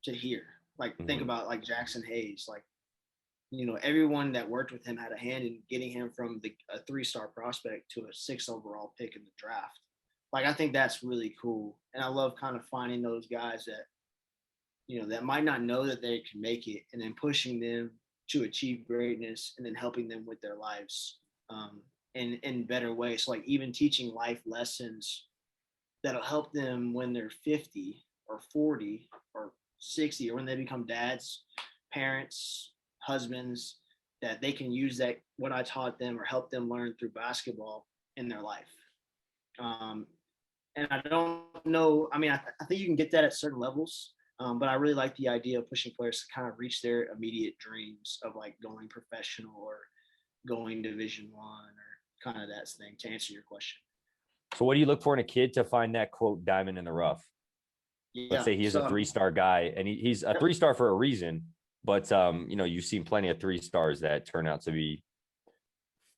to here. Like think about like Jackson Hayes, like everyone that worked with him had a hand in getting him from a 3-star prospect to a 6th overall pick in the draft. Like, I think that's really cool. And I love kind of finding those guys that, that might not know that they can make it and then pushing them to achieve greatness and then helping them with their lives in better ways. So like even teaching life lessons that'll help them when they're 50 or 40 or 60 or when they become dads, parents, husbands, that they can use that what I taught them or help them learn through basketball in their life. And I don't know. I mean, I think you can get that at certain levels, but I really like the idea of pushing players to kind of reach their immediate dreams of like going professional or going Division I or kind of that thing. To answer your question. So, what do you look for in a kid to find that quote diamond in the rough? Yeah. Let's say he's a 3-star guy, and he's a 3-star for a reason. But you've seen plenty of 3-stars that turn out to be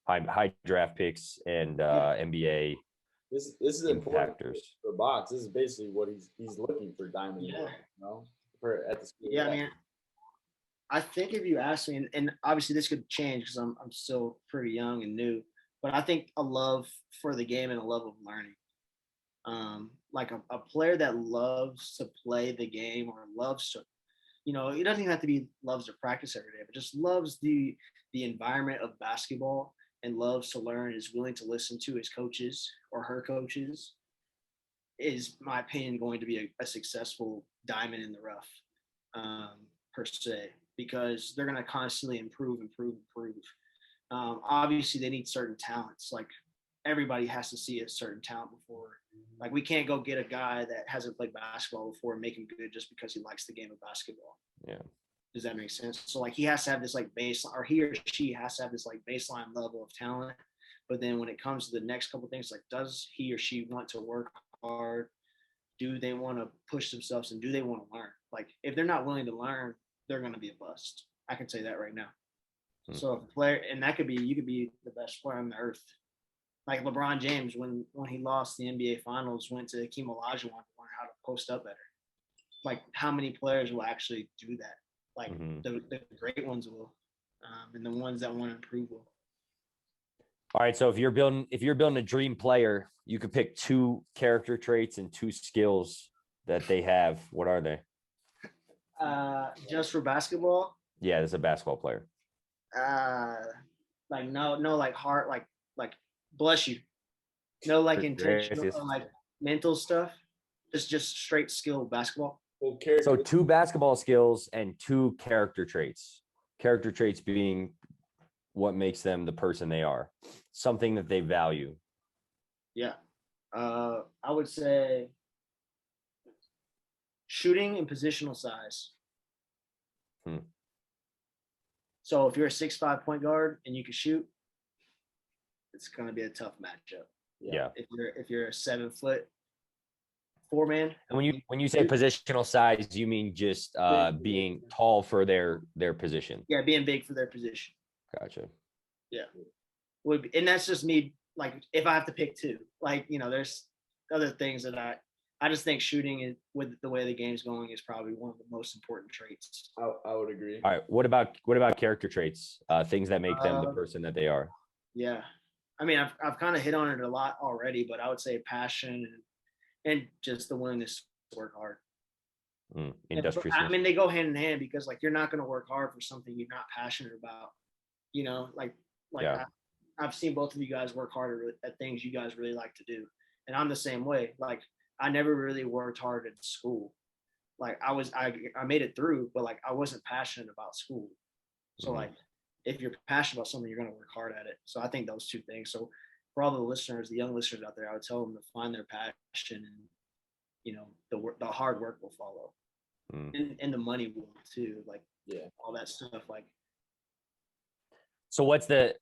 high draft picks and NBA. This is important impactors for Box. This is basically what he's looking for diamond. For at the school. Yeah, I mean, I think if you ask me, and obviously this could change because I'm still pretty young and new, but I think a love for the game and a love of learning. Like a player that loves to play the game or loves to, it doesn't even have to be loves to practice every day, but just loves the environment of basketball and loves to learn, is willing to listen to his coaches or her coaches, is, my opinion, going to be a successful diamond in the rough, per se, because they're going to constantly improve. Obviously, they need certain talents. Like everybody has to see a certain talent before. Like we can't go get a guy that hasn't played basketball before and make him good just because he likes the game of basketball. Yeah. Does that make sense? So like he has to have this like baseline, or he or she has to have this like baseline level of talent. But then when it comes to the next couple of things, like does he or she want to work hard? Do they want to push themselves and do they want to learn? Like if they're not willing to learn, they're going to be a bust. I can say that right now. So if a player, and that could be, you could be the best player on the earth. Like LeBron James, when he lost the NBA Finals, went to Hakeem Olajuwon to learn how to post up better. Like how many players will actually do that? Like the great ones will, and the ones that want to improve will. All right. So if you're building a dream player, you could pick 2 character traits and 2 skills that they have. What are they? Just for basketball? Yeah, as a basketball player. Like no, like heart, like bless you. No, like intentional, like mental stuff. Just straight skill basketball. Well, so 2 basketball skills and 2 character traits. Character traits being what makes them the person they are, something that they value. Yeah. I would say shooting and positional size. So if you're a 6'5" point guard and you can shoot, it's going to be a tough matchup. Yeah. If you're a 7-foot 4-man. And when you say positional size, you mean just being tall for their position? Yeah, being big for their position. Gotcha. Yeah. And that's just me. Like if I have to pick 2, like there's other things that I just think shooting with the way the game's going is probably one of the most important traits. I would agree. All right. What about character traits? Things that make them the person that they are. Yeah. I mean, I've kind of hit on it a lot already, but I would say passion and just the willingness to work hard. Industriousness. I mean, they go hand in hand because like you're not going to work hard for something you're not passionate about. You know, Yeah. I've seen both of you guys work harder at things you guys really like to do, and I'm the same way. Like I never really worked hard at school. Like I made it through, but like I wasn't passionate about school. So like if you're passionate about something, you're going to work hard at it. So I think those two things. So for all the listeners, the young listeners out there, I would tell them to find their passion, and you know the hard work will follow, and the money will too. Like all that stuff. Like So what's the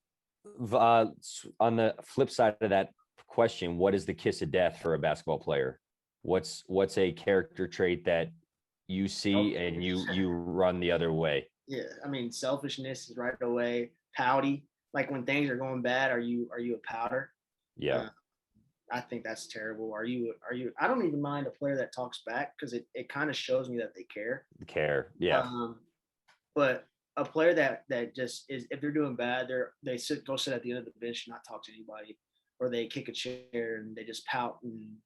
on the flip side of that question? What is the kiss of death for a basketball player? What's a character trait that you see and you run the other way? Yeah, I mean, selfishness is right away. Pouty, like when things are going bad, are you a pouter? Yeah. I think that's terrible. Are you? I don't even mind a player that talks back because it kind of shows me that they care. Yeah. But a player that just is, if they're doing bad, they go sit at the end of the bench and not talk to anybody, or they kick a chair and they just pout, and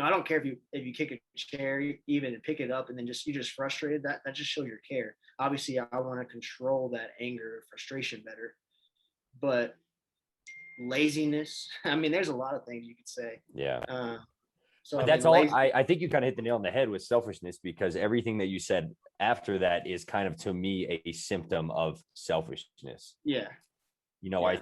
I don't care if you kick a chair even and pick it up and then you just frustrated, that just shows your care. Obviously, I want to control that anger or frustration better, but laziness. I mean, there's a lot of things you could say. Yeah. So but that's all. I think you kind of hit the nail on the head with selfishness, because everything that you said after that is kind of, to me, a symptom of selfishness. Yeah. I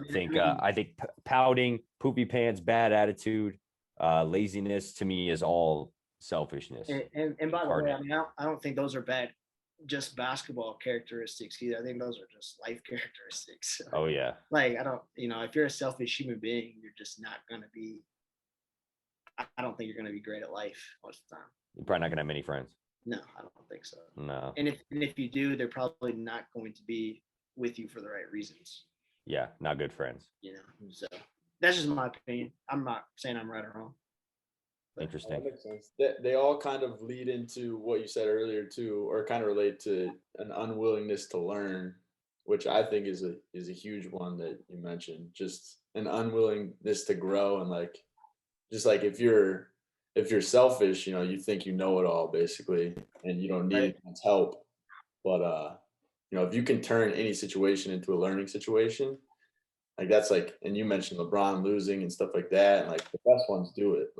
think pouting, poopy pants, bad attitude, laziness, to me, is all selfishness. And by the way, I mean, I don't think those are bad, just basketball characteristics either. I think those are just life characteristics. Oh yeah. Like I don't, if you're a selfish human being, you're just not gonna be. I don't think you're gonna be great at life most of the time. You're probably not gonna have many friends. No, I don't think so. No. And if you do, they're probably not going to be with you for the right reasons. Yeah, not good friends. So that's just my opinion. I'm not saying I'm right or wrong. Interesting. That makes sense. They all kind of lead into what you said earlier too, or kind of relate to an unwillingness to learn, which I think is a huge one that you mentioned. Just an unwillingness to grow, and just like if you're selfish, you think you know it all basically, and you don't need anyone's help. But if you can turn any situation into a learning situation, like that's and you mentioned LeBron losing and stuff like that, and the best ones do it.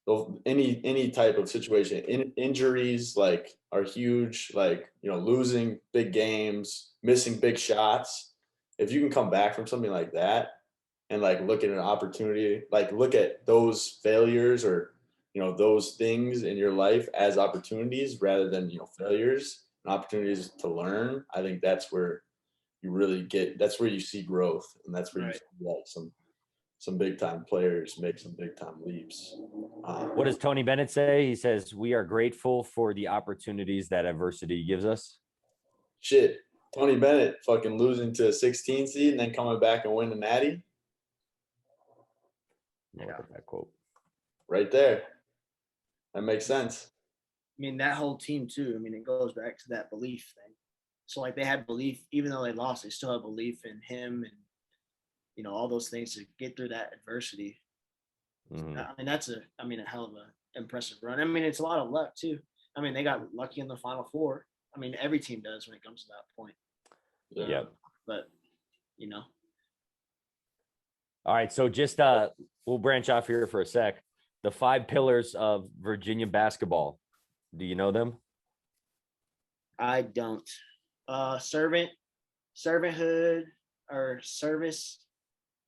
They'll any type of situation, injuries are huge. Losing big games, missing big shots. If you can come back from something like that and look at an opportunity, look at those failures or those things in your life as opportunities rather than failures and opportunities to learn, I think that's where you really that's where you see growth, and that's where you see some big time players make some big time leaps. What does Tony Bennett say? He says, "We are grateful for the opportunities that adversity gives us." Shit, Tony Bennett fucking losing to a 16 seed and then coming back and winning the Natty. Look at that quote right there. That makes sense. I mean, that whole team too. I mean, it goes back to that belief thing. So they had belief, even though they lost, they still had belief in him and all those things to get through that adversity. Mm-hmm. I mean, that's a hell of a impressive run. I mean, it's a lot of luck too. I mean, they got lucky in the Final Four. I mean, every team does when it comes to that point. Yeah. But All right, so just we'll branch off here for a sec. The 5 pillars of Virginia basketball. Do you know them? I don't. Servanthood, or service,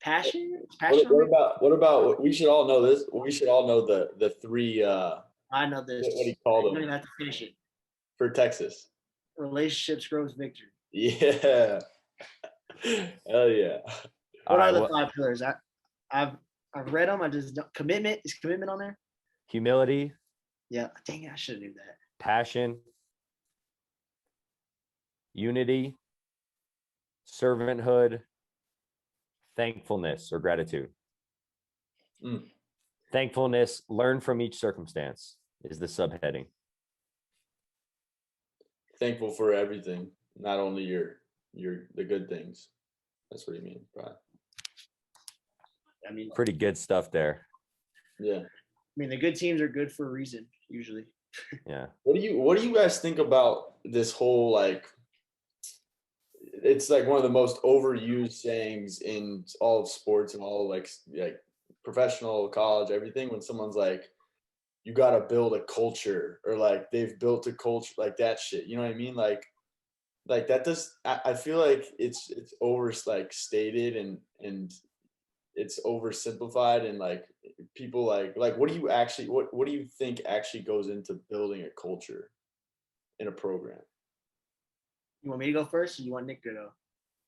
passion. What about? We should all know this. We should all know the 3. I know this. What do you call them? You don't even have to finish it. For Texas. Relationships, growth, victory. Yeah. Hell yeah. What are the 5 pillars? I've read them. I just don't. Commitment. Is commitment on there? Humility. Yeah. Dang it, I should have knew that. Passion. Unity. Servanthood. Thankfulness or gratitude. Thankfulness. Learn from each circumstance is the subheading. Thankful for everything, not only the good things. That's what you mean, right? I mean, pretty good stuff there. Yeah. I mean, the good teams are good for a reason, usually. Yeah. What do you guys think about this whole, like, it's like one of the most overused sayings in all of sports and all like professional, college, everything, when someone's like, you got to build a culture, or like they've built a culture, like that shit. You know what I mean? Like that does, I feel like it's over like stated, and it's oversimplified, and like people like what do you actually, what do you think actually goes into building a culture in a program? You want me to go first, or you want Nick to go?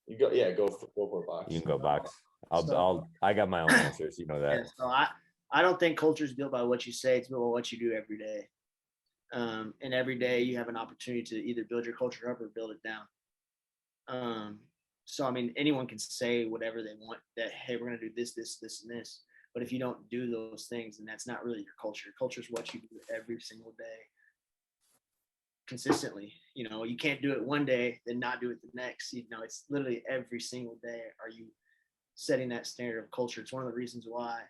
You go, yeah, go for a box. You can go box. So I got my own answers. You know that. yeah, so I don't think culture is built by what you say; it's built by what you do every day. And every day you have an opportunity to either build your culture up or build it down. So I mean, anyone can say whatever they want, that hey, we're gonna do this, this, this, and this. But if you don't do those things, then that's not really your culture. Culture is what you do every single day, consistently. You know, you can't do it one day, then not do it the next. You know, it's literally every single day are you setting that standard of culture. It's one of the reasons why,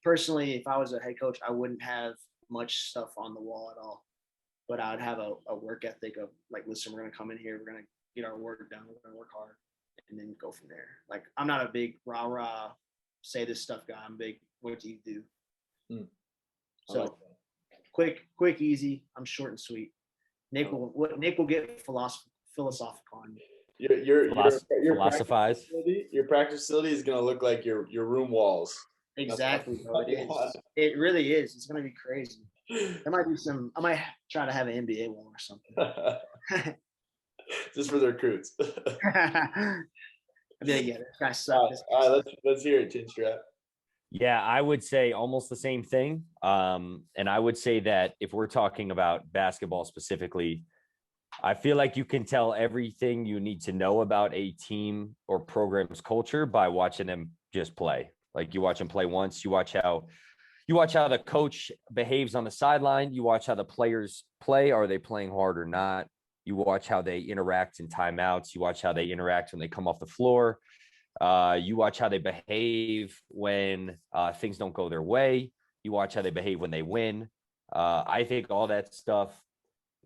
personally, if I was a head coach, I wouldn't have much stuff on the wall at all. But I would have a work ethic of like, listen, we're gonna come in here, we're gonna get our work done, we're gonna work hard, and then go from there. Like, I'm not a big rah say this stuff guy. I'm big, what do you do? So like quick, easy. I'm short and sweet. Nick will get philosophical on me. Your Philosophize. Your practice facility is gonna look like your room walls. Exactly, bro. It is. It really is. It's gonna be crazy. There might be some. I might try to have an NBA wall or something. Just for the recruits. I'd be like, yeah, this guy sucks. All right, let's hear it, Chin Strap. Yeah, I would say almost the same thing. And I would say that if we're talking about basketball specifically, I feel like you can tell everything you need to know about a team or program's culture by watching them just play. Like, you watch them play once, you watch how the coach behaves on the sideline, you watch how the players play. Are they playing hard or not? You watch how they interact in timeouts, you watch how they interact when they come off the floor. You watch how they behave when things don't go their way. You watch how they behave when they win. I think all that stuff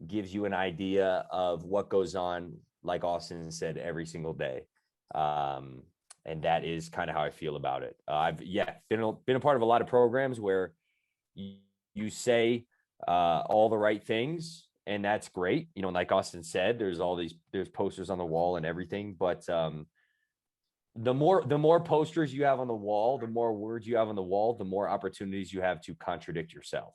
gives you an idea of what goes on, like Austin said, every single day. And that is kind of how I feel about it. I've been a part of a lot of programs where you say all the right things, and that's great. You know, like Austin said, there's posters on the wall and everything, but the more posters you have on the wall, the more words you have on the wall, the more opportunities you have to contradict yourself.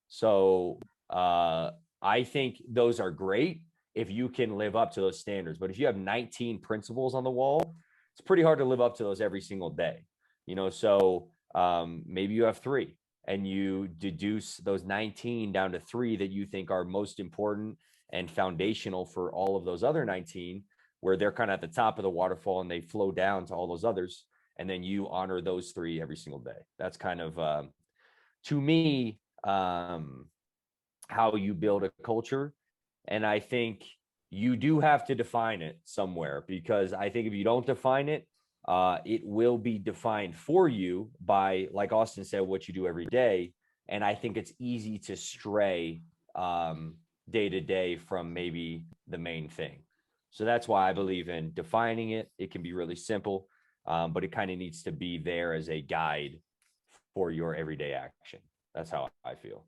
So I think those are great if you can live up to those standards. But if you have 19 principles on the wall, it's pretty hard to live up to those every single day. You know, so maybe you have 3 and you deduce those 19 down to 3 that you think are most important and foundational for all of those other 19, where they're kind of at the top of the waterfall and they flow down to all those others. And then you honor those 3 every single day. That's kind of, to me, how you build a culture. And I think you do have to define it somewhere, because I think if you don't define it, it will be defined for you by, like Austin said, what you do every day. And I think it's easy to stray day to day from maybe the main thing. So that's why I believe in defining it. It can be really simple, but it kind of needs to be there as a guide for your everyday action. That's how I feel.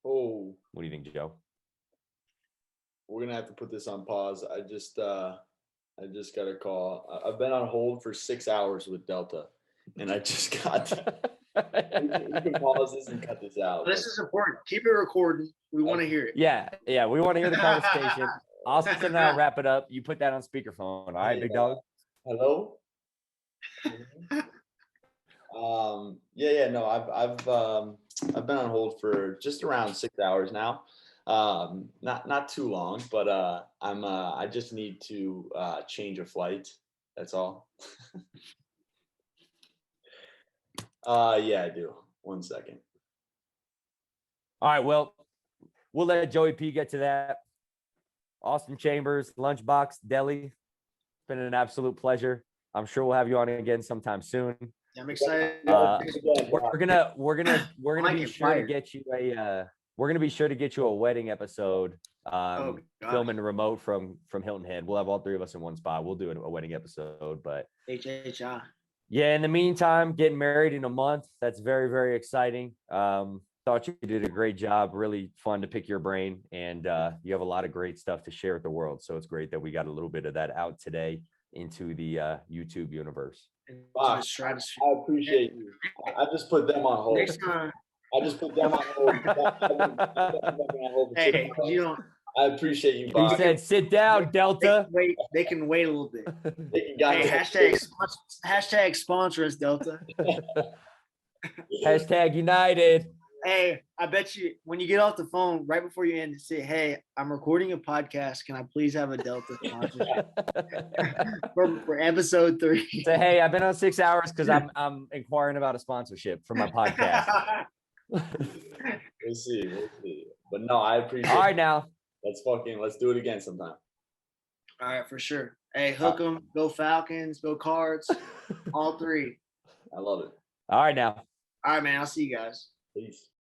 Oh, what do you think, Joe? We're gonna have to put this on pause. I just got a call. I've been on hold for 6 hours with Delta, and I just got. We can pause this and cut this out. This is important. Keep it recording. We want to hear it. Yeah, we want to hear the conversation. Austin and I'll wrap it up. You put that on speakerphone. All right, big dog. Hello. No, I've been on hold for just around 6 hours now. Not too long, but I just need to change a flight. That's all. Yeah, I do. 1 second. All right, well, we'll let Joey P get to that. Austin Chambers, Lunchbox, Deli. It's been an absolute pleasure. I'm sure we'll have you on again sometime soon. I'm excited. We're gonna Might be get sure to fired. get you a wedding episode. Oh, gosh. Filming remote from Hilton Head. We'll have all three of us in one spot. We'll do a wedding episode, but HHI. yeah, in the meantime, getting married in a month. That's very, very exciting. Thought you did a great job. Really fun to pick your brain, and you have a lot of great stuff to share with the world. So it's great that we got a little bit of that out today into the YouTube universe. Into Wow. the stratosphere. I appreciate you. I just put them on hold. Next time, I just put them on hold. hey, you don't. I appreciate you, He Bob. said, "Sit down, They Delta." can wait. They can wait a little bit. They can guide Hey, us. hashtag sponsor us, Delta. Hashtag United. Hey, I bet you when you get off the phone right before you end, say, "Hey, I'm recording a podcast. Can I please have a Delta sponsorship for episode 3?" Say, hey, I've been on 6 hours because I'm inquiring about a sponsorship for my podcast. We'll see. But no, I appreciate All right, now. Let's do it again sometime. All right, for sure. Hey, hook them. Go Falcons. Go Cards. All 3. I love it. All right, now. All right, man. I'll see you guys. Peace.